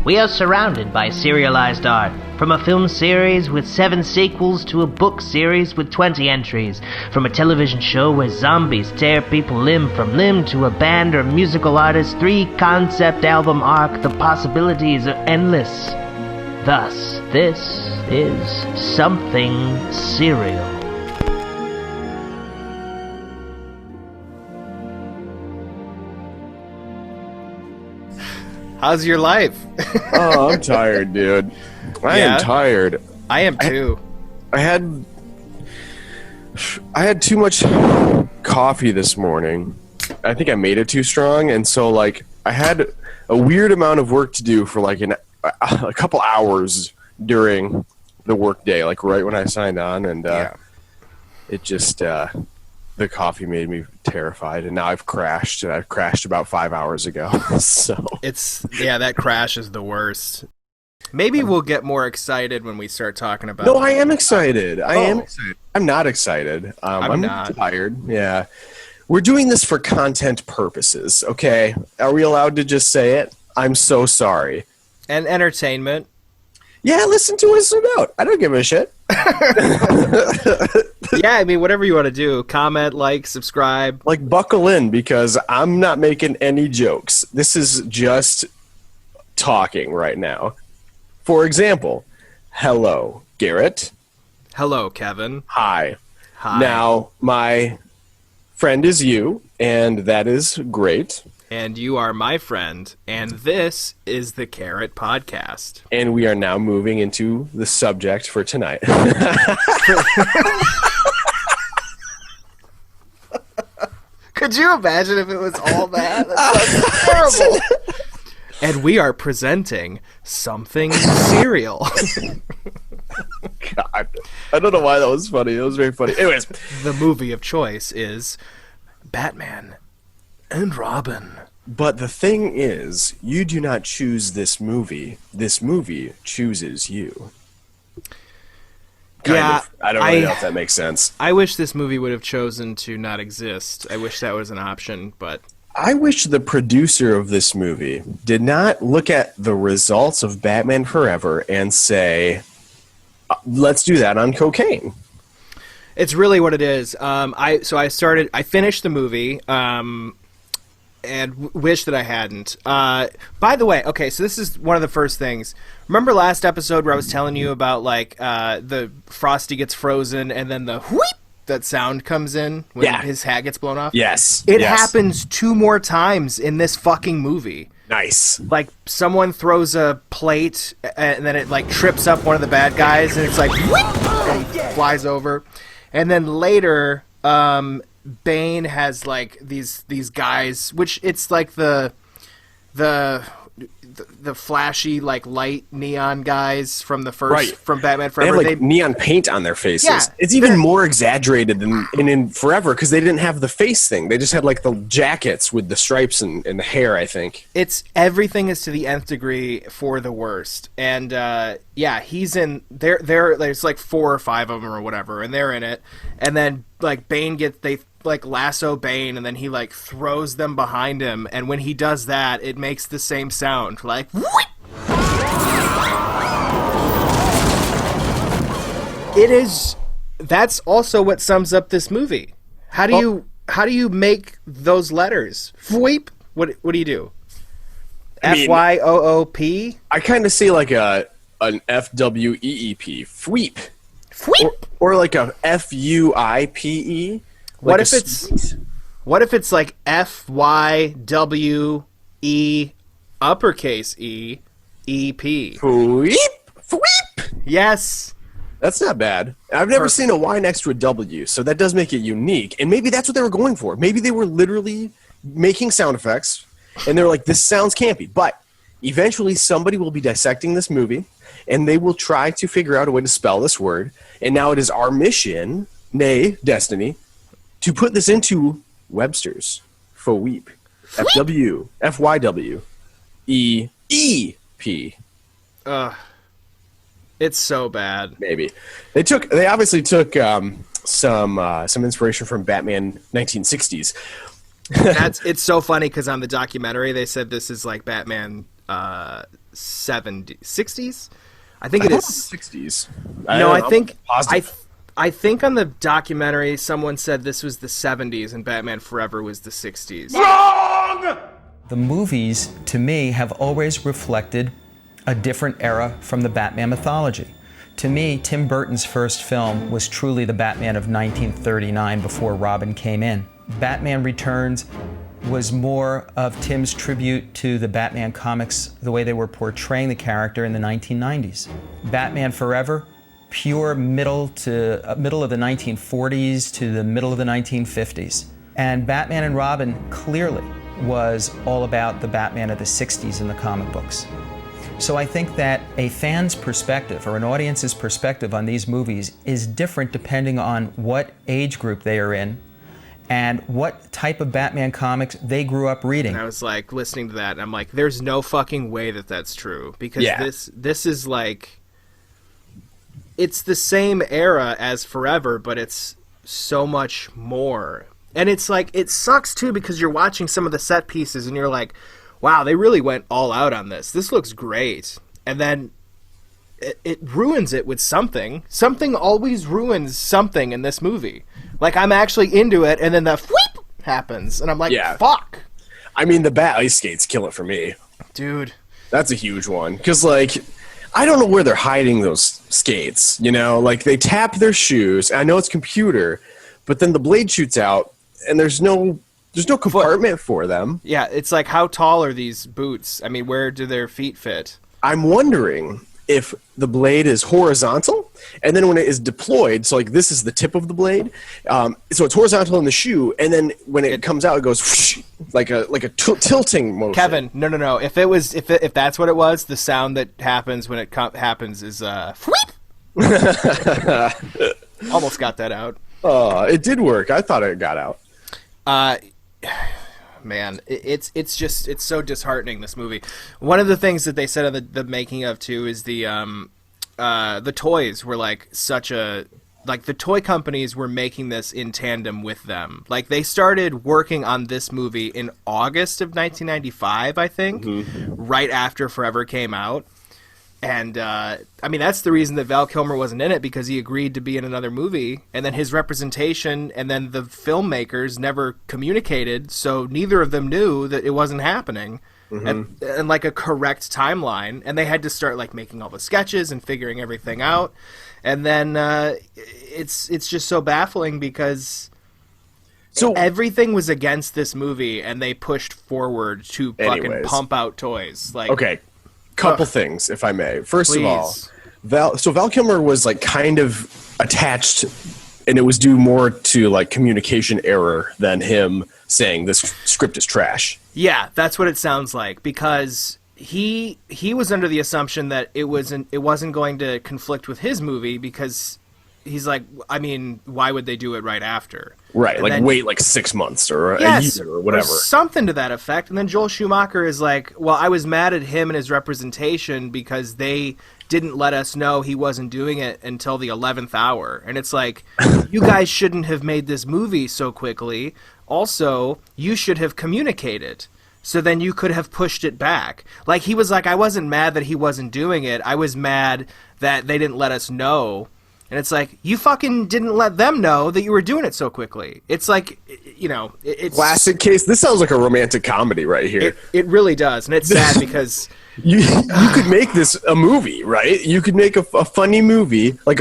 We are surrounded by serialized art, from a film series with 7 sequels to a book series with 20 entries, from a television show where zombies tear people limb from limb to a band or musical artist 3 concept album arc. The possibilities are endless. Thus, this is something serial. How's your life? Oh, I'm tired, dude. I am tired. I am too. I had too much coffee this morning. I think I made it too strong, and so like I had a weird amount of work to do for like a couple hours during the work day, like right when I signed on, and it just the coffee made me terrified, and now I've crashed. And I've crashed about 5 hours ago. So that crash is the worst. Maybe we'll get more excited when we start talking about. No, I am excited. I am excited. I'm not excited. I'm not tired. Yeah, we're doing this for content purposes. Okay, are we allowed to just say it? I'm so sorry. And entertainment. Yeah, listen to us about. I don't give a shit. Yeah, I mean, whatever you want to do. Comment, like, subscribe. Like, buckle in, because I'm not making any jokes. This is just talking right now. For example, hello, Gerrit. Hello, Kevin. Hi. Hi. Now, my friend is you, and that is great. And you are my friend, and this is the Gerrit Podcast. And we are now moving into the subject for tonight. Could you imagine if it was all that? That sounds terrible. And we are presenting something serial. God, I don't know why that was funny. It was very funny. Anyways, the movie of choice is Batman and Robin. But the thing is, you do not choose this movie. This movie chooses you. Kind of. I don't really know if that makes sense. I wish this movie would have chosen to not exist. I wish that was an option, but... I wish the producer of this movie did not look at the results of Batman Forever and say, let's do that on cocaine. It's really what it is. I finished the movie, and wish that I hadn't. By the way, okay, so this is one of the first things. Remember last episode where I was telling you about, like, the Frosty gets frozen and then the whoop, that sound comes in when his hat gets blown off? Yes. It happens 2 more times in this fucking movie. Nice. Like, someone throws a plate and then it, like, trips up one of the bad guys and it's like, whoop, and flies over. And then later, Bane has like these guys, which it's like the flashy like light neon guys from the first from Batman Forever. They have like neon paint on their faces. Yeah, it's even more exaggerated than in Forever because they didn't have the face thing. They just had like the jackets with the stripes and the hair. I think it's everything is to the nth degree for the worst. And he's in there. There's like 4 or 5 of them or whatever, and they're in it. And then like Bane they like lasso Bane, and then he like throws them behind him, and when he does that it makes the same sound, like whoop! That's also what sums up this movie. How do you make those letters? Fweep? What do you do? FYOOP? I kind of see like an FWEEP, fweep. Fweep? Or like a FUIPE. What if it's like FYWE uppercase E EP? Fweep? Fweep? Yes. That's not bad. I've never seen a Y next to a W, so that does make it unique. And maybe that's what they were going for. Maybe they were literally making sound effects, and they're like, this sounds campy. But eventually somebody will be dissecting this movie, and they will try to figure out a way to spell this word. And now it is our mission, nay, destiny, to put this into Webster's. Fyweep. FWYWEEP. It's so bad. Maybe they obviously took some inspiration from Batman 1960s. It's so funny because on the documentary they said this is like Batman 60s. I think it thought is. was the 60s. No, I think positive. I think on the documentary someone said this was the 70s and Batman Forever was the 60s. The movies, to me, have always reflected a different era from the Batman mythology. To me, Tim Burton's first film was truly the Batman of 1939 before Robin came in. Batman Returns was more of Tim's tribute to the Batman comics, the way they were portraying the character in the 1990s. Batman Forever, pure middle of the 1940s to the middle of the 1950s. And Batman and Robin clearly was all about the Batman of the 60s in the comic books. So I think that a fan's perspective or an audience's perspective on these movies is different depending on what age group they are in and what type of Batman comics they grew up reading. And I was like listening to that and I'm like, there's no fucking way that that's true, because this is like, it's the same era as Forever, but it's so much more. And it's like, it sucks too, because you're watching some of the set pieces and you're like, wow, they really went all out on this. This looks great. And then it ruins it with something. Something always ruins something in this movie. Like, I'm actually into it, and then the whoop happens, and I'm like, fuck. I mean, the Bat Ice Skates kill it for me. Dude. That's a huge one. Because, like, I don't know where they're hiding those skates, you know? Like, they tap their shoes. I know it's computer, but then the blade shoots out, and there's no compartment for them. Yeah, it's like, how tall are these boots? I mean, where do their feet fit? I'm wondering if the blade is horizontal, and then when it is deployed, so like this is the tip of the blade, so it's horizontal in the shoe, and then when it comes out, it goes whoosh, like a tilting motion. Kevin, no. If that's what it was, the sound that happens when it happens is whoop. Almost got that out. It did work. I thought it got out. Man, it's so disheartening, this movie. One of the things that they said on the making of too is the toys were like the toy companies were making this in tandem with them. Like, they started working on this movie in August of 1995, I think, right after Forever came out. And, I mean, that's the reason that Val Kilmer wasn't in it, because he agreed to be in another movie, and then his representation and then the filmmakers never communicated, so neither of them knew that it wasn't happening, and like a correct timeline, and they had to start like making all the sketches and figuring everything out, and then it's just so baffling, because everything was against this movie, and they pushed forward to fucking pump out toys. Like, okay. Couple things, if I may. First of all, Val Kilmer was like kind of attached, and it was due more to like communication error than him saying this script is trash. Yeah, that's what it sounds like, because he was under the assumption that it wasn't going to conflict with his movie, because he's like, I mean, why would they do it right after? Right, and like then, wait like 6 months or a year or whatever. Or something to that effect. And then Joel Schumacher is like, well, I was mad at him and his representation because they didn't let us know he wasn't doing it until the 11th hour. And it's like, you guys shouldn't have made this movie so quickly. Also, you should have communicated. So then you could have pushed it back. Like, he was like, I wasn't mad that he wasn't doing it. I was mad that they didn't let us know. And it's like, you fucking didn't let them know that you were doing it so quickly. It's like, you know, it's... Classic case. This sounds like a romantic comedy right here. It really does. And it's sad because... you could make this a movie, right? You could make a funny movie, like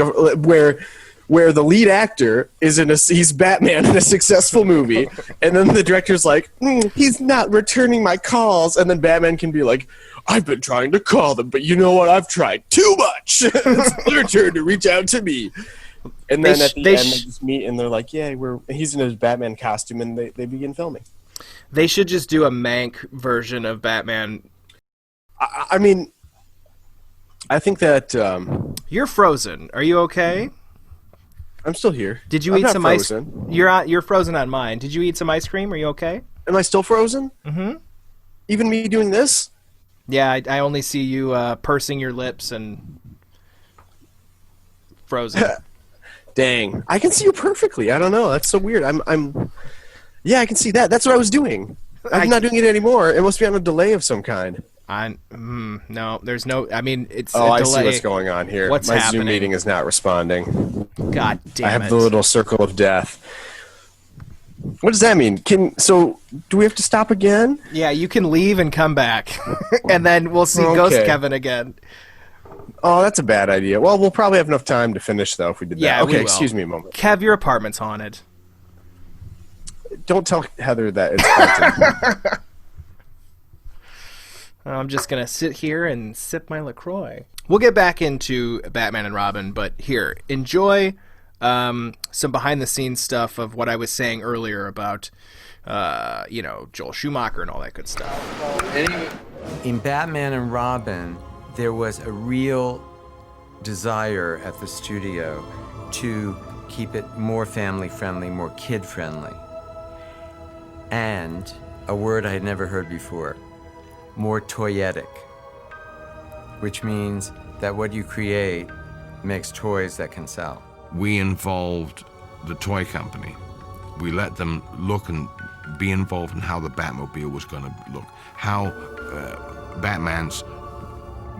where the lead actor he's Batman in a successful movie, and then the director's like, he's not returning my calls, and then Batman can be like, I've been trying to call them, but you know what? I've tried too much. It's their turn to reach out to me. And then at the end, they just meet, and they're like, yeah, he's in his Batman costume, and they begin filming. They should just do a Mank version of Batman. I mean, I think that... You're frozen. Are you okay? I'm still here. Did you eat some ice cream? You're frozen on mine. Did you eat some ice cream? Are you okay? Am I still frozen? Mm-hmm. Even me doing this? Yeah, I only see you pursing your lips and frozen. Dang, I can see you perfectly. I don't know. That's so weird. Yeah, I can see that. That's what I was doing. I'm not doing it anymore. It must be on a delay of some kind. No, there's no. I mean, it's Oh, a I delay. see what's going on here. What's My happening? Zoom meeting is not responding. God damn it! I have the little circle of death. What does that mean? Do we have to stop again? Yeah, you can leave and come back, and then we'll see Okay. Ghost Kevin again. Oh, that's a bad idea. Well, we'll probably have enough time to finish, though, if we did Yeah, that. we Okay, will. excuse me a moment. Kev, your apartment's haunted. Don't tell Heather that it's haunted. I'm just gonna sit here and sip my LaCroix. We'll get back into Batman and Robin, but here, enjoy some behind-the-scenes stuff of what I was saying earlier about, Joel Schumacher and all that good stuff. In Batman and Robin, there was a real desire at the studio to keep it more family-friendly, more kid-friendly. And a word I had never heard before, more toyetic, which means that what you create makes toys that can sell. We involved the toy company. We let them look and be involved in how the Batmobile was going to look, how Batman's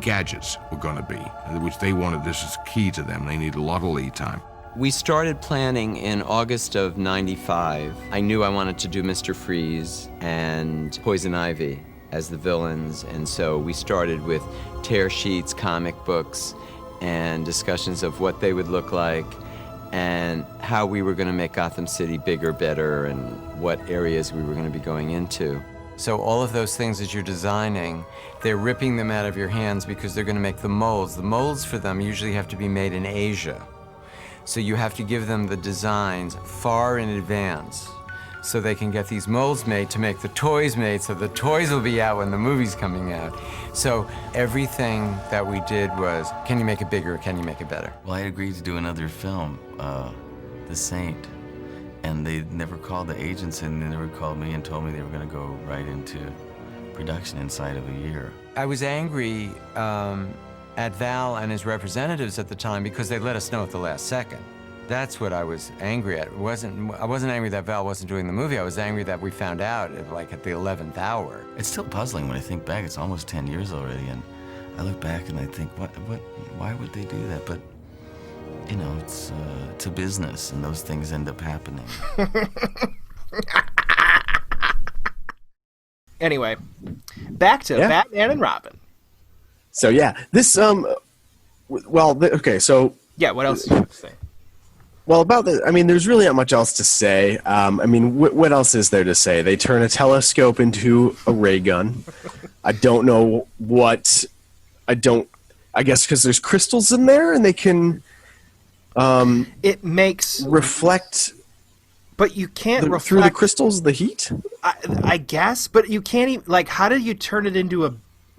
gadgets were going to be, which they wanted. This is key to them. They need a lot of lead time. We started planning in August of '95. I knew I wanted to do Mr. Freeze and Poison Ivy as the villains, and so we started with tear sheets, comic books, and discussions of what they would look like and how we were going to make Gotham City bigger, better, and what areas we were going to be going into. So all of those things that you're designing, they're ripping them out of your hands because they're going to make the molds. The molds for them usually have to be made in Asia. So you have to give them the designs far in advance so they can get these molds made to make the toys made, so the toys will be out when the movie's coming out. So everything that we did was, can you make it bigger, can you make it better? Well, I agreed to do another film, The Saint, and they never called the agents and they never called me and told me they were going to go right into production inside of a year. I was angry at Val and his representatives at the time because they let us know at the last second. That's what I was angry at. I wasn't angry that Val wasn't doing the movie. I was angry that we found out at the 11th hour. It's still puzzling when I think back. It's almost 10 years already, and I look back and I think, why would they do that? But, it's a business, and those things end up happening. Anyway, back to Batman and Robin. So, yeah, this, okay, so... Yeah, what else do you have to say? Well, about the, there's really not much else to say. What else is there to say? They turn a telescope into a ray gun. I don't know what. I guess because there's crystals in there and they can. It makes reflect. But you can't reflect through the crystals the heat. I guess, but you can't even how do you turn it into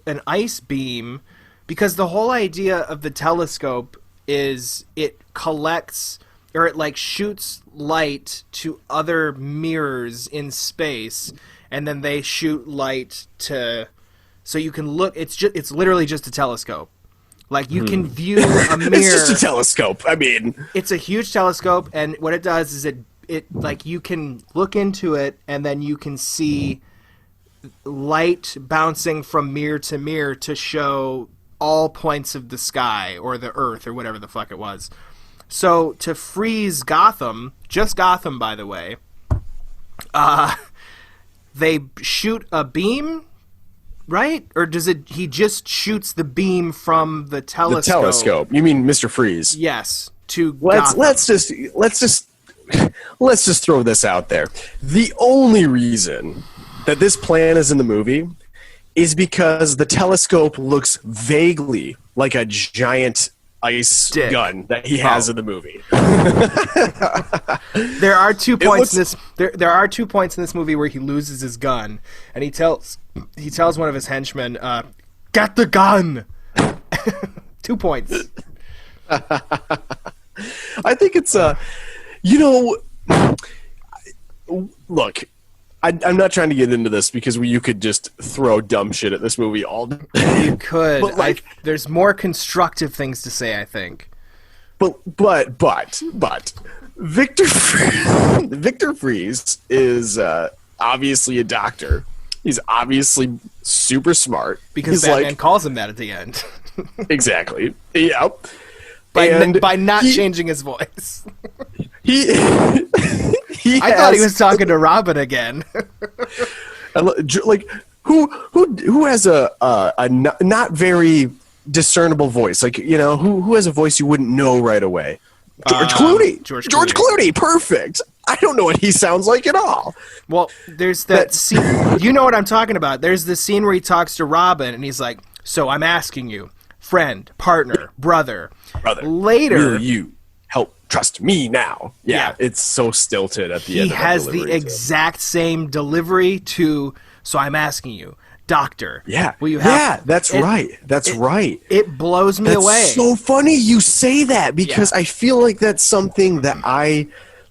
an ice beam? Because the whole idea of the telescope is it collects. Or it shoots light to other mirrors in space, and then they shoot light to, so you can look. It's literally just a telescope. You can view a mirror. It's just a telescope. It's a huge telescope, and what it does is it you can look into it, and then you can see light bouncing from mirror to show all points of the sky or the Earth or whatever the fuck it was. So to freeze Gotham, just Gotham, by the way, they shoot a beam, right? Or he just shoots the beam from the telescope? The telescope. You mean Mr. Freeze? Yes. To Gotham. Let's just throw this out there. The only reason that this plan is in the movie is because the telescope looks vaguely like a giant ice gun that he has in the movie. There are 2 points in this. There are 2 points in this movie where he loses his gun, and he tells one of his henchmen, "Get the gun." 2 points. I think it's look. I'm not trying to get into this because you could just throw dumb shit at this movie all day. You could. But there's more constructive things to say, I think. But Victor Freeze is obviously a doctor. He's obviously super smart. Because he's Batman calls him that at the end. Exactly. Yep. By not changing his voice. I thought he was talking to Robin again. Like who has a not very discernible voice? Like, you know, who has a voice you wouldn't know right away? George Clooney. George Clooney. Perfect. I don't know what he sounds like at all. Well, there's that scene. You know what I'm talking about. There's the scene where he talks to Robin, and he's like, "So I'm asking you, friend, partner, brother. Later, will you help trust me now?" Yeah, it's so stilted at the end. He has the exact same delivery to. So I'm asking you, doctor. Yeah. Will you help? That's right. That's right. It blows me away. It's so funny you say that because I feel like that's something that I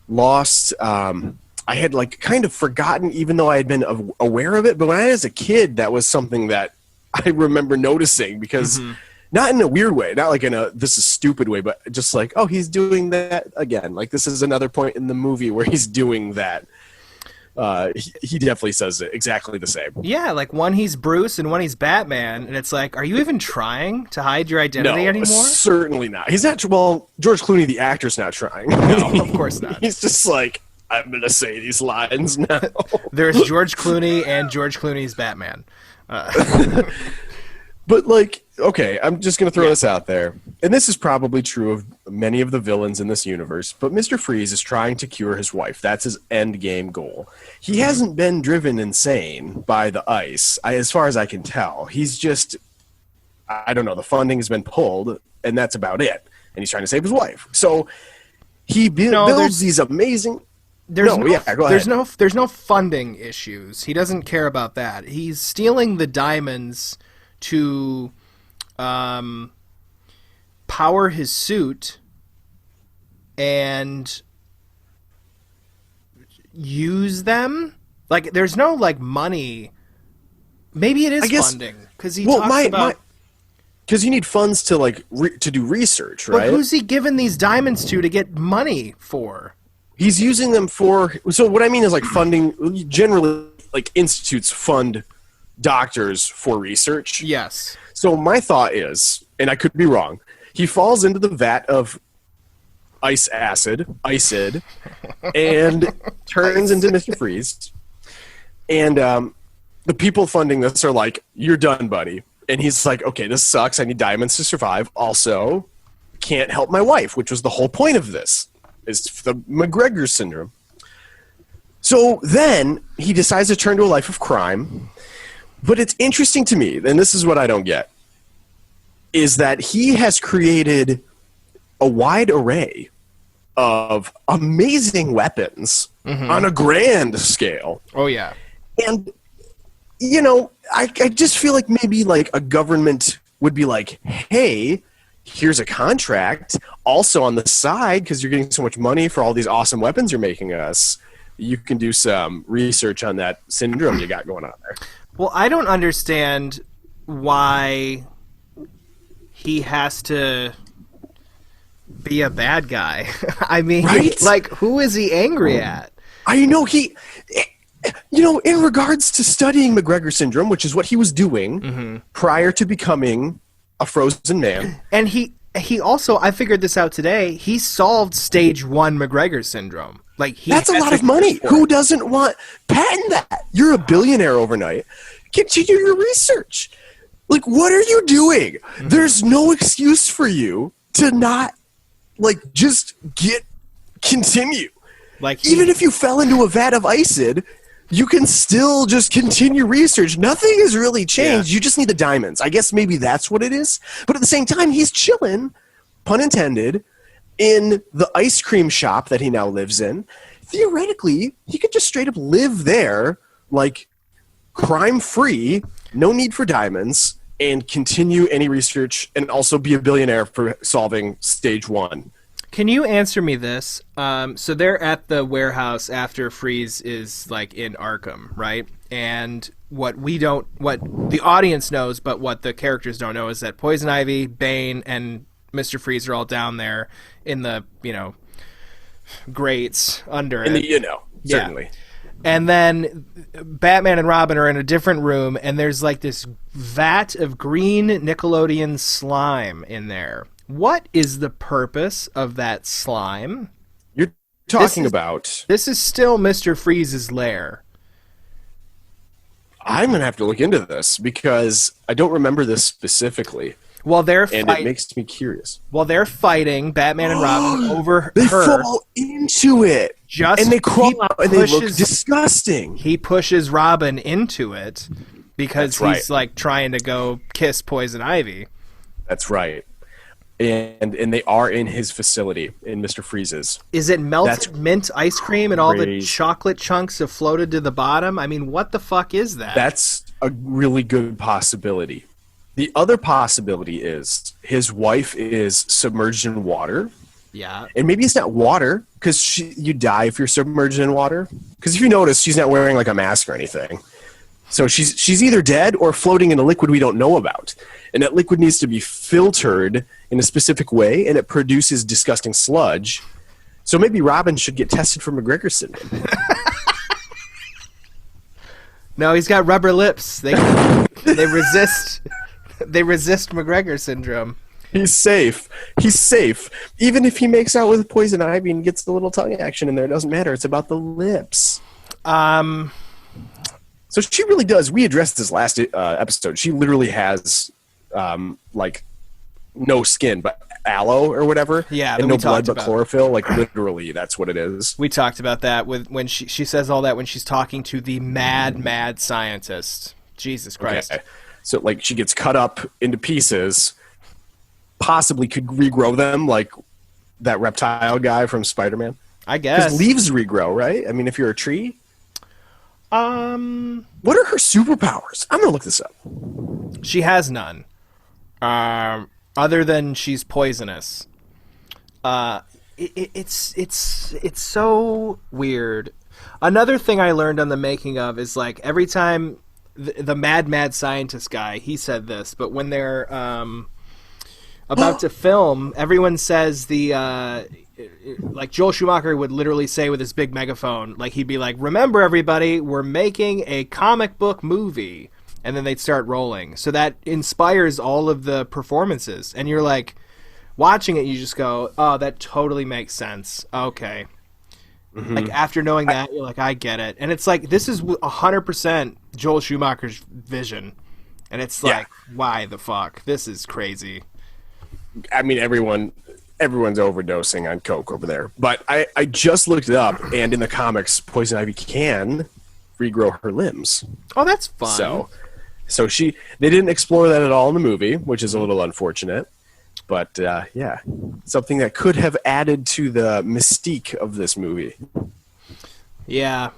lost. I had like kind of forgotten, even though I had been aware of it. But when I was a kid, that was something that I remember noticing because not in a weird way, not like in a this is stupid way, but just like, oh, he's doing that again. Like this is another point in the movie where he's doing that. He definitely says it exactly the same. Yeah, like one he's Bruce and one he's Batman, and it's like, are you even trying to hide your identity anymore? Certainly not. He's not. Well, George Clooney, the actor's not trying. No, of course not. He's just like, I'm gonna say these lines now. There's George Clooney and George Clooney's Batman. But like, okay, I'm just gonna throw this out there, and this is probably true of many of the villains in this universe. But Mr. Freeze is trying to cure his wife. That's his end game goal. He hasn't been driven insane by the ice, as far as I can tell. He's just, I don't know. The funding has been pulled, and that's about it. And he's trying to save his wife. So he builds these amazing. Go ahead. There's no funding issues. He doesn't care about that. He's stealing the diamonds to power his suit and use them. Like, there's no like money. Maybe it is funding because he talks about. Because you need funds to like to do research, right? But who's he giving these diamonds to get money for? He's using them for. So what I mean is like funding. Generally, like institutes fund doctors for research. Yes. So my thought is, and I could be wrong, he falls into the vat of icid, and turns into Mr. Freeze. And the people funding this are like, "You're done, buddy." And he's like, "Okay, this sucks. I need diamonds to survive. Also, can't help my wife," which was the whole point of this, is the McGregor syndrome. So then he decides to turn to a life of crime. But it's interesting to me, and this is what I don't get, is that he has created a wide array of amazing weapons on a grand scale. Oh, yeah. And, you know, I just feel like maybe like a government would be like, hey, here's a contract. Also on the side, because you're getting so much money for all these awesome weapons you're making us, you can do some research on that syndrome you got going on there. Well, I don't understand why he has to be a bad guy. I mean, right? Like, who is he angry at? I know in regards to studying McGregor syndrome, which is what he was doing prior to becoming a frozen man. And he also, I figured this out today, he solved stage 1 McGregor syndrome. Like that's a lot of money. Who doesn't want patent that? You're a billionaire overnight. Continue your research. Like, what are you doing? There's no excuse for you to not just continue. Like even if you fell into a vat of icid, you can still just continue research. Nothing has really changed. You just need the diamonds. I guess maybe that's what it is. But at the same time, he's chilling, pun intended, in the ice cream shop that he now lives in. Theoretically, he could just straight up live there, like crime-free, no need for diamonds, and continue any research and also be a billionaire for solving stage 1. Can you answer me this? So they're at the warehouse after Freeze is like in Arkham, right? And what the audience knows, but what the characters don't know, is that Poison Ivy, Bane, and Mr. Freeze are all down there in the, grates under it. Certainly. And then Batman and Robin are in a different room, and there's like this vat of green Nickelodeon slime in there. What is the purpose of that slime? You're talking about... This is still Mr. Freeze's lair. I'm going to have to look into this because I don't remember this specifically. Well, and it makes me curious. While they're fighting, Batman and Robin over they her. fall into it. And they crawl out and they look disgusting. He pushes Robin into it because he's like trying to go kiss Poison Ivy. That's right. And they are in his facility, in Mr. Freeze's. Is it melted mint ice cream and all the chocolate chunks have floated to the bottom? I mean, what the fuck is that? That's a really good possibility. The other possibility is his wife is submerged in water. Yeah. And maybe it's not water, because you die if you're submerged in water. Because if you notice, she's not wearing like a mask or anything. So she's either dead or floating in a liquid we don't know about. And that liquid needs to be filtered in a specific way, and it produces disgusting sludge. So maybe Robin should get tested for McGregor syndrome. No, he's got rubber lips. They resist. They resist McGregor syndrome. He's safe. He's safe. Even if he makes out with Poison Ivy and gets the little tongue action in there, it doesn't matter. It's about the lips. So she really does. We addressed this last episode. She literally has, like, no skin, but aloe or whatever. Yeah, and no blood but chlorophyll. Like, literally, that's what it is. We talked about that when she says all that when she's talking to the mad scientist. Jesus Christ. Okay. So, like, she gets cut up into pieces, possibly could regrow them, like that reptile guy from Spider-Man. I guess. Because leaves regrow, right? I mean, if you're a tree. What are her superpowers? I'm going to look this up. She has none. Other than she's poisonous. It's so weird. Another thing I learned on the making of is, like, every time the mad scientist guy, he said this, but when they're about to film, everyone says like Joel Schumacher would literally say with his big megaphone, like he'd be like, "Remember everybody, we're making a comic book movie." And then they'd start rolling. So that inspires all of the performances. And you're like, watching it, you just go, "Oh, that totally makes sense. Okay." Mm-hmm. Like, after knowing that, you're like, I get it. And it's like, this is 100% Joel Schumacher's vision. And it's like, why the fuck? This is crazy. I mean, everyone's overdosing on coke over there. But I just looked it up, and in the comics, Poison Ivy can regrow her limbs. Oh, that's fun. So they didn't explore that at all in the movie, which is a little unfortunate. But, yeah, something that could have added to the mystique of this movie. Yeah.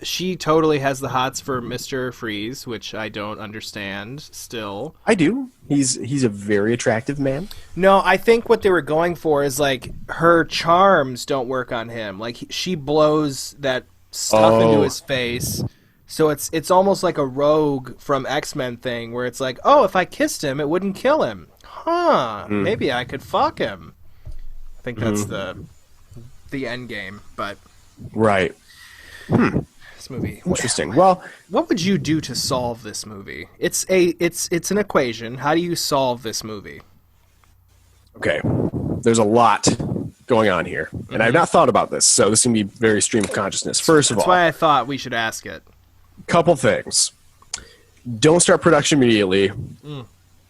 She totally has the hots for Mr. Freeze, which I don't understand still. I do. He's a very attractive man. No, I think what they were going for is, like, her charms don't work on him. Like, she blows that stuff into his face. So it's almost like a Rogue from X-Men thing, where it's like, oh, if I kissed him, it wouldn't kill him. Maybe I could fuck him. I think that's the end game, but right. This movie, interesting. Well, what would you do to solve this movie? It's an equation. How do you solve this movie? Okay, there's a lot going on here, and I've not thought about this, so this can be very stream of consciousness. First of all, that's why I thought we should ask it. Couple things. Don't start production immediately.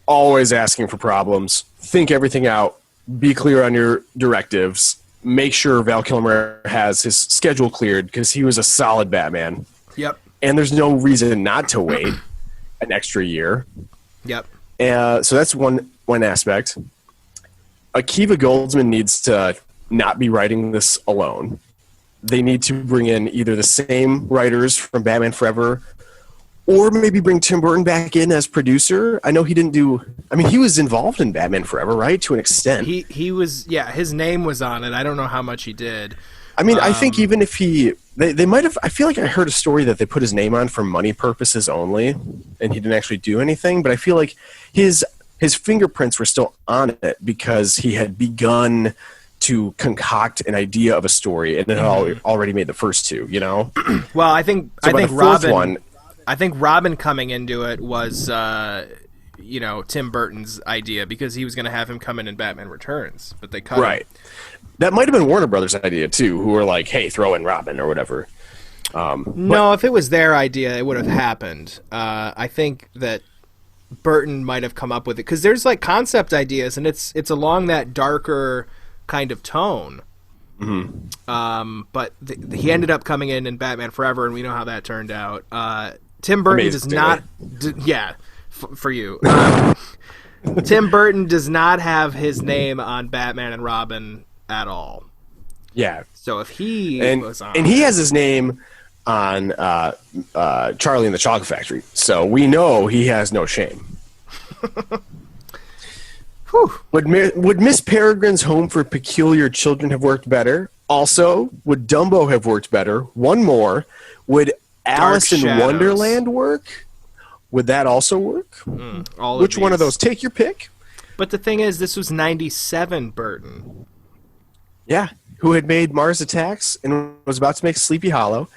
Always asking for problems. Think everything out. Be clear on your directives. Make sure Val Kilmer has his schedule cleared, because he was a solid Batman. Yep. And there's no reason not to wait an extra year. Yep. So that's one aspect. Akiva Goldsman needs to not be writing this alone. They need to bring in either the same writers from Batman Forever, or maybe bring Tim Burton back in as producer. I know he didn't do... I mean, he was involved in Batman Forever, right? To an extent. He was... Yeah, his name was on it. I don't know how much he did. I mean, I think even if he... They might have... I feel like I heard a story that they put his name on for money purposes only, and he didn't actually do anything, but I feel like his fingerprints were still on it because he had begun to concoct an idea of a story and then already made the first two, you know? Well, I think Robin Robin coming into it was Tim Burton's idea, because he was going to have him come in Batman Returns, but they cut him. That might have been Warner Brothers' idea too, who were like, hey, throw in Robin or whatever. No, if it was their idea, it would have happened. I think that Burton might have come up with it, because there's like concept ideas, and it's along that darker kind of tone. But he ended up coming in Batman Forever, and we know how that turned out. Tim Burton does not... for you. Tim Burton does not have his name on Batman and Robin at all. Yeah. So if he was on... And he has his name on Charlie and the Chocolate Factory, so we know he has no shame. Would Miss Peregrine's Home for Peculiar Children have worked better? Also, would Dumbo have worked better? One more. Would Alice in Wonderland work? Would that also work? Which one of those? Take your pick. But the thing is, this was 97 Burton. Yeah, who had made Mars Attacks and was about to make Sleepy Hollow,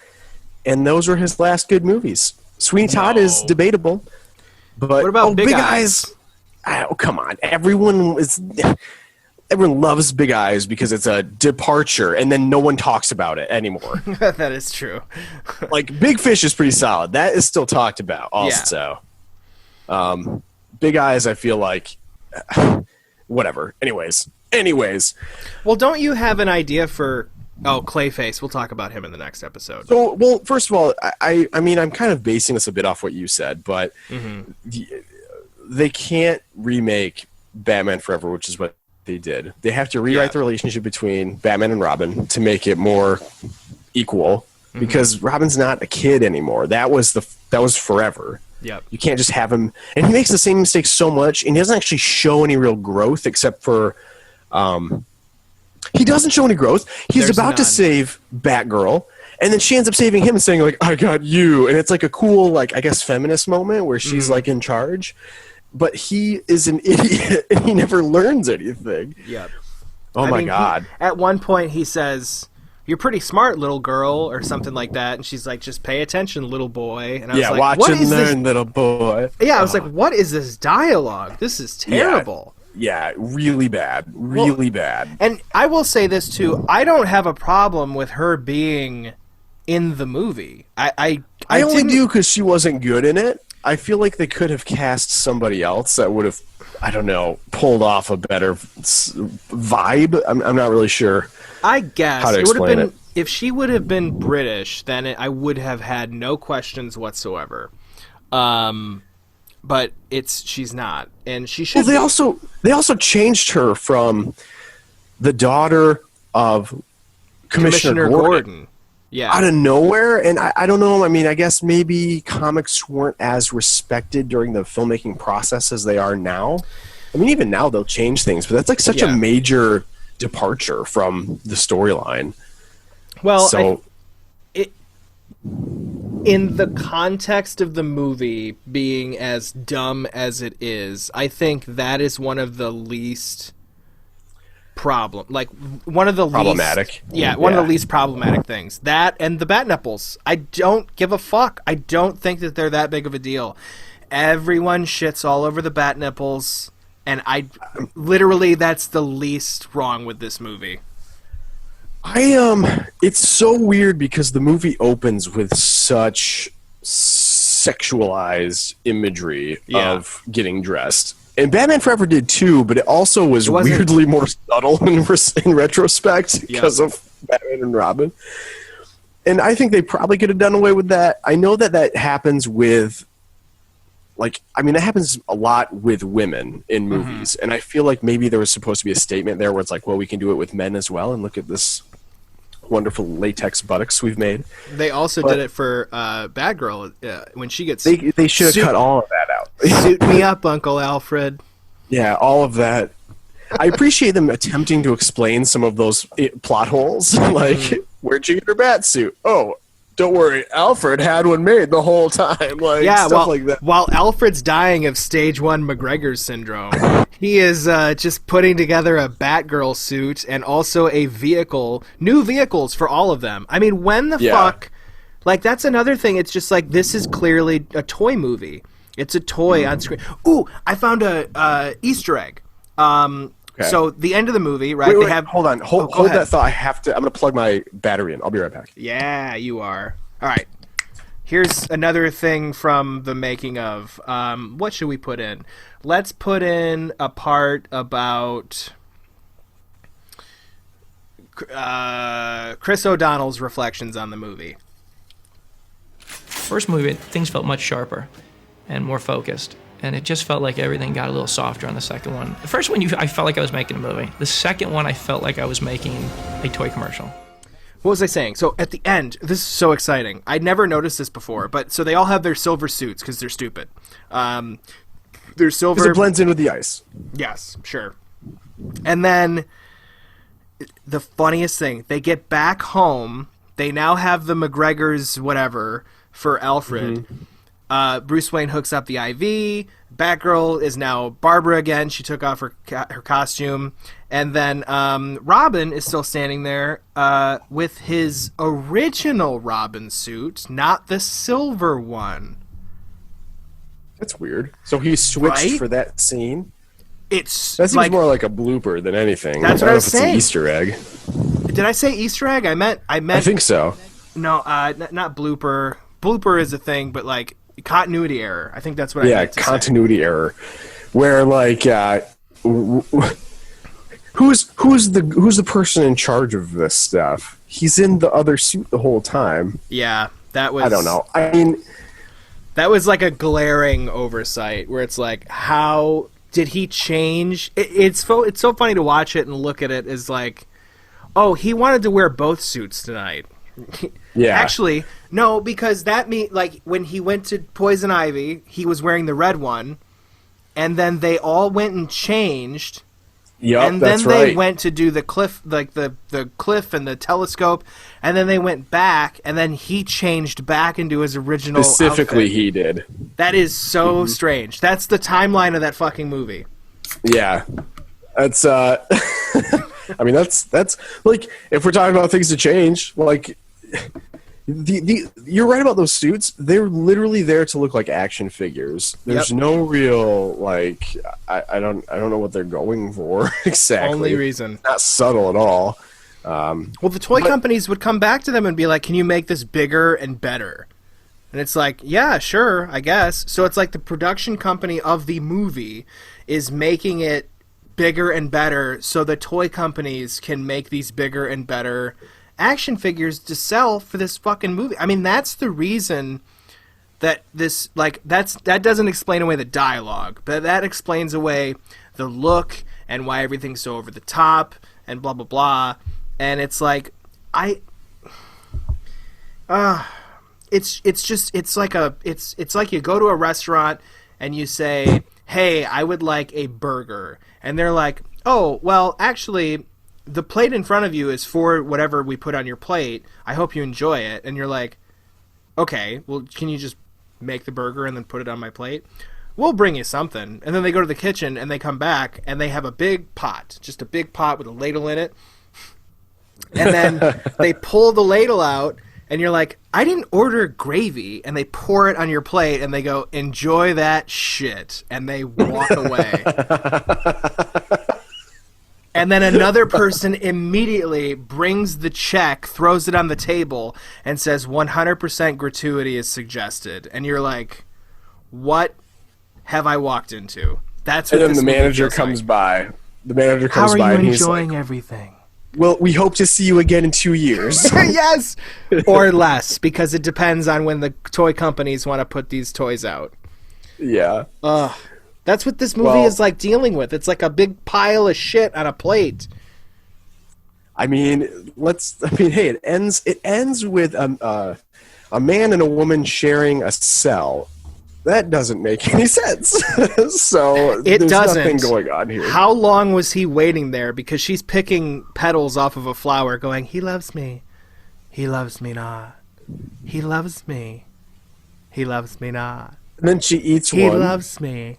and those were his last good movies. Sweeney Todd is debatable, but what about Big Eyes? Oh, come on. Everyone loves Big Eyes because it's a departure, and then no one talks about it anymore. That is true. Like, Big Fish is pretty solid. That is still talked about also. Yeah. Big Eyes, I feel like... whatever. Anyways. Well, don't you have an idea for... Oh, Clayface. We'll talk about him in the next episode. So, well, first of all, I mean, I'm kind of basing this a bit off what you said, but they can't remake Batman Forever, which is what they did. They have to rewrite the relationship between Batman and Robin to make it more equal, because Robin's not a kid anymore. That was forever. Yep. You can't just have him, and he makes the same mistake so much, and he doesn't actually show any real growth except for he doesn't show any growth. He's about to save Batgirl, and then she ends up saving him and saying, like, I got you. And it's like a cool, like, I guess, feminist moment where she's like in charge. But he is an idiot, and he never learns anything. Yep. I mean, God. At one point, he says, "You're pretty smart, little girl," or something like that. And she's like, "Just pay attention, little boy." And I was like, watch what and is learn, little boy. Yeah, I was like, what is this dialogue? This is terrible. Yeah, really bad. Really bad. And I will say this, too. I don't have a problem with her being in the movie. I only do because she wasn't good in it. I feel like they could have cast somebody else that would have, I don't know, pulled off a better vibe. I'm not really sure. I guess how to explain it. If she would have been British, then I would have had no questions whatsoever. But she's not, and she should. Well, they also changed her from the daughter of Commissioner Gordon. Yeah, out of nowhere, and I don't know. I mean, I guess maybe comics weren't as respected during the filmmaking process as they are now. I mean, even now they'll change things, but that's like such a major departure from the storyline. Well, in the context of the movie being as dumb as it is, I think that is one of the least problematic. One of the least problematic things. That and the bat nipples. I don't give a fuck. I don't think that they're that big of a deal. Everyone shits all over the bat nipples, and literally that's the least wrong with this movie. It's so weird because the movie opens with such sexualized imagery of getting dressed. And Batman Forever did too, but it also was weirdly more subtle in retrospect because of Batman and Robin. And I think they probably could have done away with that. I know that happens with, that happens a lot with women in movies. And I feel like maybe there was supposed to be a statement there where it's like, well, we can do it with men as well, and look at this wonderful latex buttocks we've made. They also did it for Batgirl when she gets... They should have cut all of that out. Suit me up, Uncle Alfred. Yeah, all of that. I appreciate them attempting to explain some of those plot holes. Like, where'd you get her bat suit? Oh, don't worry, Alfred had one made the whole time. Like, stuff like that. While Alfred's dying of stage 1 McGregor syndrome, he is just putting together a Batgirl suit and also a vehicle, new vehicles for all of them. I mean, when the fuck... Like, that's another thing. It's just like, this is clearly a toy movie. It's a toy on screen. Ooh, I found a Easter egg. So the end of the movie, right? Wait, they have. Hold on. Hold that thought. I'm going to plug my battery in. I'll be right back. Yeah, you are. All right. Here's another thing from the making of. What should we put in? Let's put in a part about Chris O'Donnell's reflections on the movie. First movie, things felt much sharper and more focused, and it just felt like everything got a little softer on the second one. The first one, I felt like I was making a movie. The second one, I felt like I was making a toy commercial. What was I saying? So at the end, this is so exciting. I'd never noticed this before, but so they all have their silver suits because they're stupid. They're silver. Because it blends in with the ice. Yes, sure. And then the funniest thing, they get back home. They now have the McGregor's whatever for Alfred. Bruce Wayne hooks up the IV. Batgirl is now Barbara again. She took off her costume. And then Robin is still standing there with his original Robin suit, not the silver one. That's weird. So he switched for that scene? That seems like, more like a blooper than anything. That's what I was saying. It's an Easter egg. Did I say Easter egg? I meant. I think so. No, not blooper. Blooper is a thing, but like continuity error. I think that's what I meant to continuity error. Where like who's the person in charge of this stuff? He's in the other suit the whole time. Yeah, that was. I don't know. I mean, that was like a glaring oversight where it's like, how did he change? It's so funny to watch it and look at it as like, oh, he wanted to wear both suits tonight. Yeah. Actually, no, because that means like when he went to Poison Ivy, he was wearing the red one, and then they all went and changed. Yep, and then they went to do the cliff, like the cliff and the telescope, and then they went back, and then he changed back into his original Specifically, outfit. he did. That is so strange. That's the timeline of that fucking movie. Yeah, that's. I mean, that's like if we're talking about things to change, like. You're right about those suits. They're literally there to look like action figures. There's no real like I don't know what they're going for exactly. Only reason. Not subtle at all. Well, the toy companies would come back to them and be like, "Can you make this bigger and better?" And it's like, "Yeah, sure, I guess." So it's like the production company of the movie is making it bigger and better, so the toy companies can make these bigger and better action figures to sell for this fucking movie. I mean, that's the reason that this, like, that doesn't explain away the dialogue, but that explains away the look and why everything's so over the top and blah blah blah. And it's like it's like you go to a restaurant and you say, "Hey, I would like a burger," and they're like, "Oh, well, actually, the plate in front of you is for whatever we put on your plate. I hope you enjoy it." And you're like, "Okay, well, can you just make the burger and then put it on my plate?" "We'll bring you something." And then they go to the kitchen and they come back and they have a big pot, just a big pot with a ladle in it. And then they pull the ladle out and you're like, "I didn't order gravy." And they pour it on your plate and they go, "Enjoy that shit." And they walk away. And then another person immediately brings the check, throws it on the table, and says 100% gratuity is suggested. And you're like, what have I walked into? That's what. And then the manager comes by. The manager comes by and he's like, "How are you enjoying everything?" "Well, we hope to see you again in 2 years." Yes! Or less, because it depends on when the toy companies want to put these toys out. Yeah. That's what this movie is like dealing with. It's like a big pile of shit on a plate. I mean, hey, it ends with a man and a woman sharing a cell. That doesn't make any sense. So there's nothing going on here. How long was he waiting there? Because she's picking petals off of a flower going, "He loves me. He loves me not." He loves me. He loves me not. And then she eats He one. loves me.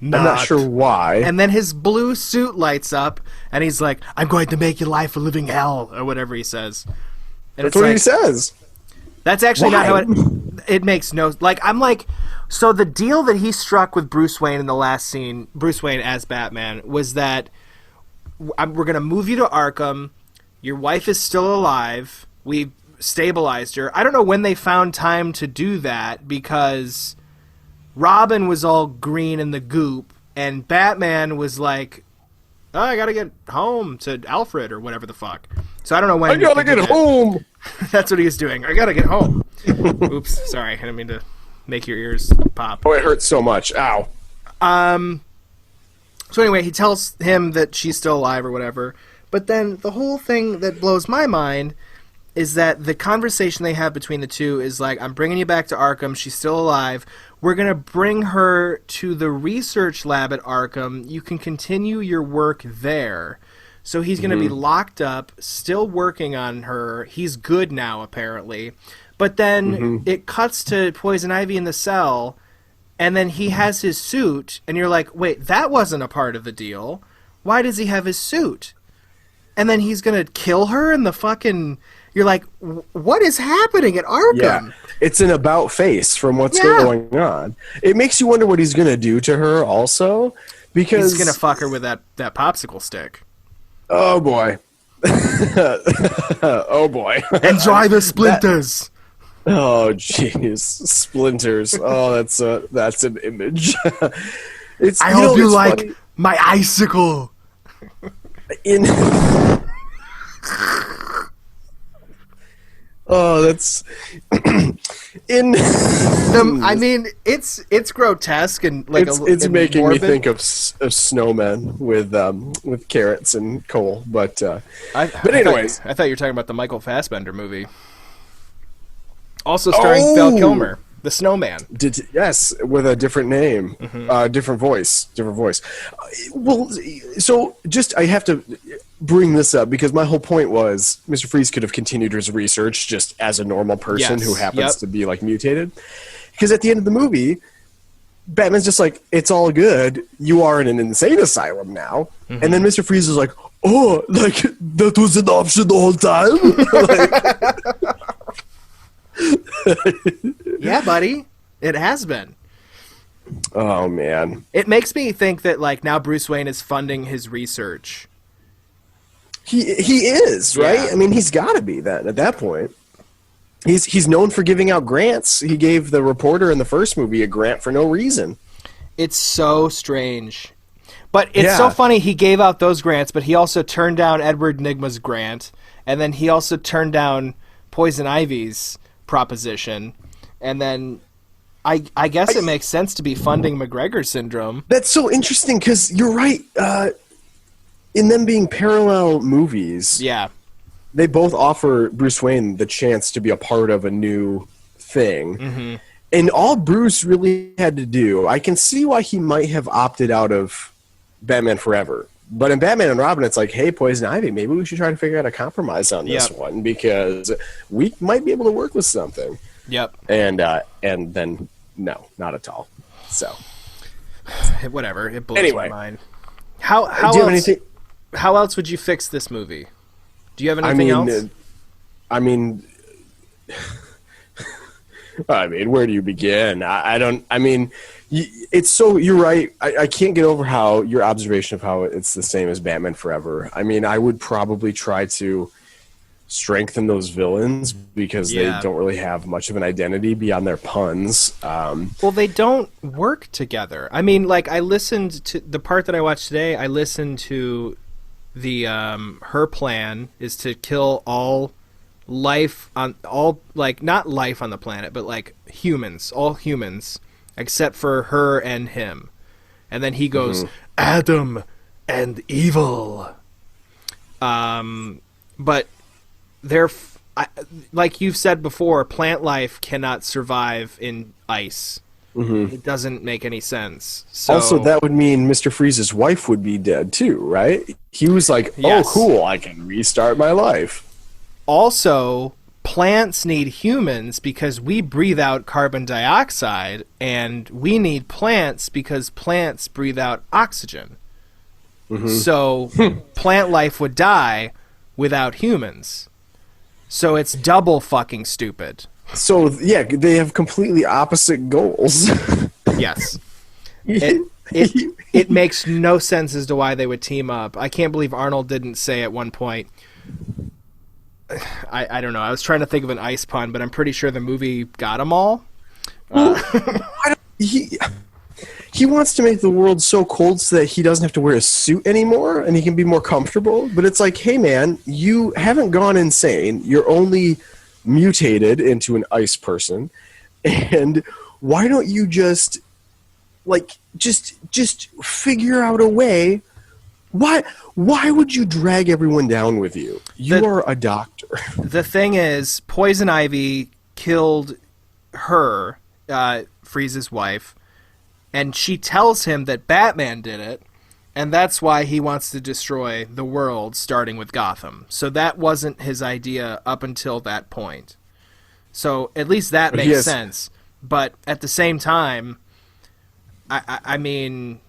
I'm not sure why. And then his blue suit lights up, and he's like, "I'm going to make your life a living hell," or whatever he says. And That's what he says. That's actually Why? not how it makes no... Like, I'm like... So the deal that he struck with Bruce Wayne in the last scene, Bruce Wayne as Batman, was that we're going to move you to Arkham. Your wife is still alive. We've stabilized her. I don't know when they found time to do that, because Robin was all green in the goop, and Batman was like, "Oh, I gotta get home to Alfred," or whatever the fuck. So I don't know when. I gotta get home! That's what he was doing. I gotta get home. Oops, sorry. I didn't mean to make your ears pop. Oh, it hurts so much. Ow. So anyway, he tells him that she's still alive or whatever. But then the whole thing that blows my mind is that the conversation they have between the two is like, "I'm bringing you back to Arkham. She's still alive. We're going to bring her to the research lab at Arkham. You can continue your work there." So he's going to be locked up, still working on her. He's good now, apparently. But then it cuts to Poison Ivy in the cell, and then he has his suit, and you're like, wait, that wasn't a part of the deal. Why does he have his suit? And then he's going to kill her in the fucking... You're like, what is happening at Arkham? Yeah, it's an about face from what's going on. It makes you wonder what he's going to do to her also, because... He's going to fuck her with that popsicle stick. Oh, boy. Oh, boy. Enjoy the splinters! Oh, jeez. Splinters. Oh, that's an image. I hope you like funny. My icicle! Oh, that's I mean, it's grotesque and like it's making morbid. me think of snowmen with carrots and coal. But anyways, I thought you were talking about the Michael Fassbender movie, also starring Val Kilmer, the Snowman. Yes, with a different name, different voice. Well, so just I have to bring this up because my whole point was Mr. Freeze could have continued his research just as a normal person who happens to be like mutated. Because at the end of the movie, Batman's just like, "It's all good. You are in an insane asylum now." And then Mr. Freeze is like, "Oh, like that was an option the whole time." Yeah, buddy, it has been. Oh man, it makes me think that like now Bruce Wayne is funding his research. He is, right? Yeah. I mean, he's got to be that at that point. He's known for giving out grants. He gave the reporter in the first movie a grant for no reason. It's so strange. But it's so funny he gave out those grants, but he also turned down Edward Nygma's grant, and then he also turned down Poison Ivy's proposition, and then I guess it makes sense to be funding McGregor syndrome. That's so interesting because you're right. In them being parallel movies, they both offer Bruce Wayne the chance to be a part of a new thing. And all Bruce really had to do, I can see why he might have opted out of Batman Forever. But in Batman and Robin, it's like, hey, Poison Ivy, maybe we should try to figure out a compromise on this one because we might be able to work with something. And then, no, not at all. So, whatever. It blows my mind. How else would you fix this movie? Do you have anything else? I mean, where do you begin? It's so, you're right. I can't get over how your observation of how it's the same as Batman Forever. I mean, I would probably try to strengthen those villains because they don't really have much of an identity beyond their puns. Well, they don't work together. I mean, like, I listened to the part that I watched today. I listened to the her plan is to kill all life on not life on the planet, but like all humans except for her and him. And then he goes Adam and evil. But they're like you've said before, plant life cannot survive in ice. It doesn't make any sense. So, also, that would mean Mr. Freeze's wife would be dead too, right? He was like, oh, cool, I can restart my life. Also, plants need humans because we breathe out carbon dioxide, and we need plants because plants breathe out oxygen. So plant life would die without humans. So it's double fucking stupid. So, yeah, they have completely opposite goals. Yes. It makes no sense as to why they would team up. I can't believe Arnold didn't say at one point... I don't know. I was trying to think of an ice pun, but I'm pretty sure the movie got them all. He wants to make the world so cold so that he doesn't have to wear a suit anymore and he can be more comfortable. But it's like, hey, man, you haven't gone insane. You're only mutated into an ice person. And why don't you just figure out a way? Why would you drag everyone down with you? You are a doctor. The thing is, Poison Ivy killed her, Freeze's wife, and she tells him that Batman did it, and that's why he wants to destroy the world, starting with Gotham. So that wasn't his idea up until that point. So at least that makes sense. But at the same time, I mean,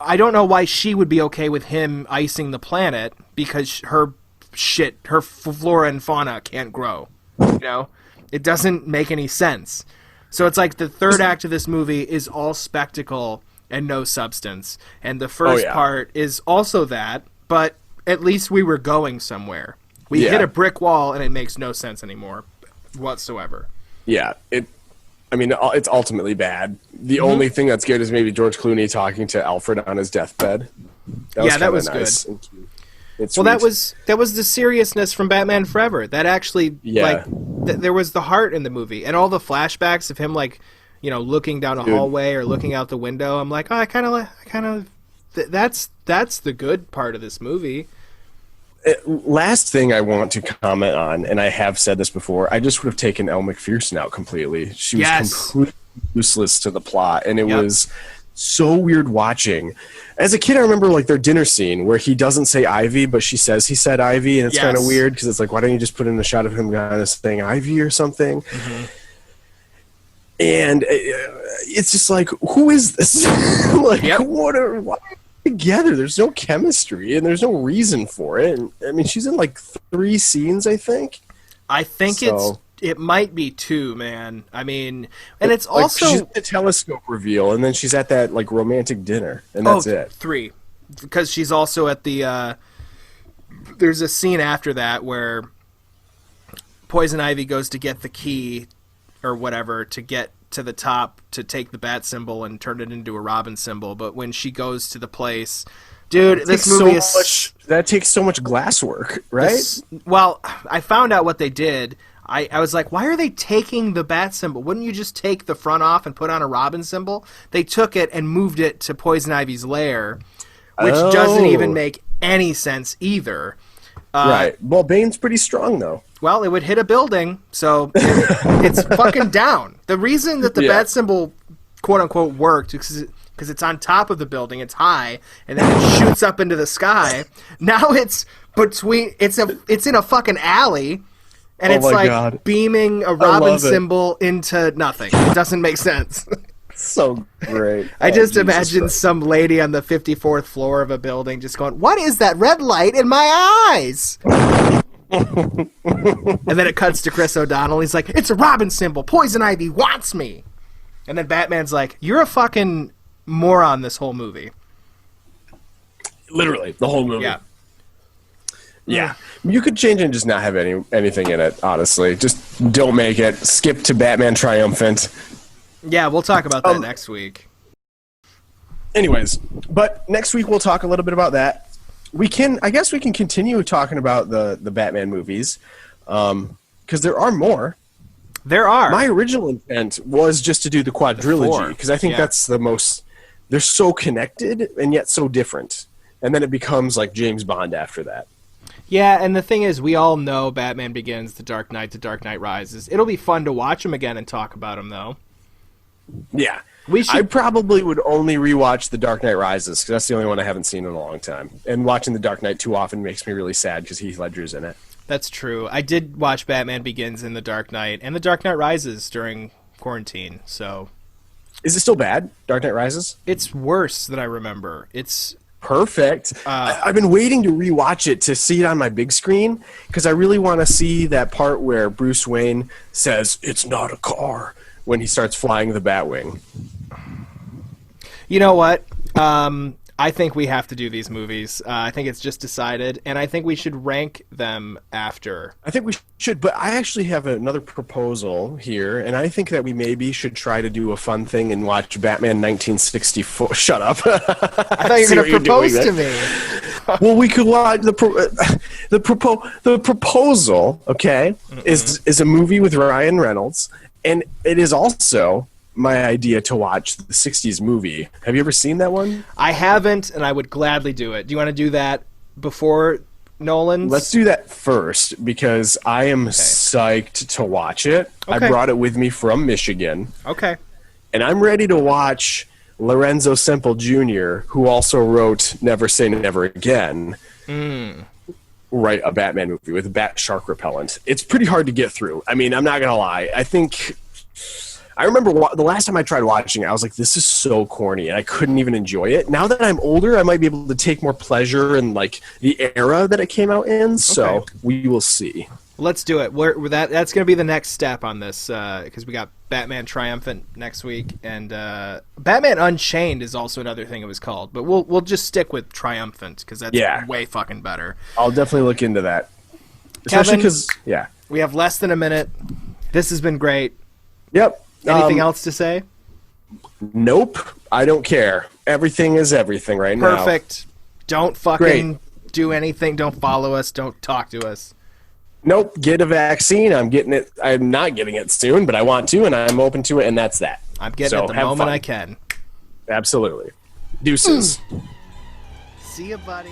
I don't know why she would be okay with him icing the planet, because her flora and fauna can't grow. You know? It doesn't make any sense. So it's like the third act of this movie is all spectacle and no substance. And the first part is also that, but at least we were going somewhere. We hit a brick wall and it makes no sense anymore whatsoever. Yeah, it's ultimately bad. The only thing that's good is maybe George Clooney talking to Alfred on his deathbed. That was nice. Good. Well, that was the seriousness from Batman Forever. That actually, there was the heart in the movie, and all the flashbacks of him, looking down a hallway or looking out the window. I'm like, oh, that's the good part of this movie. Last thing I want to comment on, and I have said this before, I just would have taken Elle Macpherson out completely. She was completely useless to the plot, and it was so weird watching. As a kid, I remember their dinner scene where he doesn't say Ivy, but she says he said Ivy, and it's kind of weird because it's like, why don't you just put in a shot of him kind of saying Ivy or something? And it's just like, who is this? Why are they together? There's no chemistry, and there's no reason for it. And, I mean, she's in 3 scenes, I think. It might be 2, man. I mean, and it's also... she's at the telescope reveal, and then she's at that, romantic dinner, and that's it. 3. Because she's also at the... there's a scene after that where Poison Ivy goes to get the key, or whatever, to get to the top to take the bat symbol and turn it into a Robin symbol. But when she goes to the place... Dude, this movie is... That takes so much glasswork, right? Well, I found out what they did... I was like, why are they taking the bat symbol? Wouldn't you just take the front off and put on a Robin symbol? They took it and moved it to Poison Ivy's lair, which doesn't even make any sense either. Right. Well, Bane's pretty strong, though. Well, it would hit a building, so it's fucking down. The reason that the bat symbol, quote-unquote, worked is because it's on top of the building, it's high, and then it shoots up into the sky. Now it's in a fucking alley. And it's beaming a Robin symbol into nothing. It doesn't make sense. So great. I just imagine some lady on the 54th floor of a building just going, what is that red light in my eyes? And then it cuts to Chris O'Donnell. He's like, it's a Robin symbol. Poison Ivy wants me. And then Batman's like, you're a fucking moron this whole movie. Literally, the whole movie. Yeah. Yeah. You could change it and just not have anything in it, honestly. Just don't make it. Skip to Batman Triumphant. Yeah, we'll talk about that next week. Anyways, but next week we'll talk a little bit about that. I guess we can continue talking about the Batman movies, because there are more. There are. My original intent was just to do the quadrilogy, because I think that's the most... They're so connected and yet so different. And then it becomes like James Bond after that. Yeah, and the thing is, we all know Batman Begins, The Dark Knight Rises. It'll be fun to watch them again and talk about them, though. Yeah. I probably would only rewatch The Dark Knight Rises because that's the only one I haven't seen in a long time. And watching The Dark Knight too often makes me really sad because Heath Ledger's in it. That's true. I did watch Batman Begins and The Dark Knight and The Dark Knight Rises during quarantine. So, is it still bad? Dark Knight Rises? It's worse than I remember. It's perfect. I've been waiting to rewatch it to see it on my big screen because I really want to see that part where Bruce Wayne says it's not a car when he starts flying the Batwing. You know what? I think we have to do these movies. I think it's just decided, and I think we should rank them after. I think we should, but I actually have another proposal here, and I think that we maybe should try to do a fun thing and watch Batman 1964. Shut up. I thought you were going to propose to me. Well, we could watch the proposal, okay, is a movie with Ryan Reynolds, and it is also my idea to watch the 60s movie. Have you ever seen that one? I haven't, and I would gladly do it. Do you want to do that before Nolan's? Let's do that first, because I am psyched to watch it. Okay. I brought it with me from Michigan. Okay. And I'm ready to watch Lorenzo Semple Jr., who also wrote Never Say Never Again, write a Batman movie with bat shark repellent. It's pretty hard to get through. I mean, I'm not going to lie. I remember the last time I tried watching it, I was like, this is so corny, and I couldn't even enjoy it. Now that I'm older, I might be able to take more pleasure in like the era that it came out in, so we will see. Let's do it. That's going to be the next step on this, because we got Batman Triumphant next week, and Batman Unchained is also another thing it was called, but we'll just stick with Triumphant, because that's way fucking better. I'll definitely look into that. Especially because, we have less than a minute. This has been great. Yep. Anything else to say? Nope. I don't care. Everything is everything right now. Perfect. Don't fucking do anything. Don't follow us. Don't talk to us. Nope. Get a vaccine. I'm getting it. I'm not getting it soon, but I want to, and I'm open to it, and that's that. I'm getting it the moment I can. Absolutely. Deuces. See ya, buddy.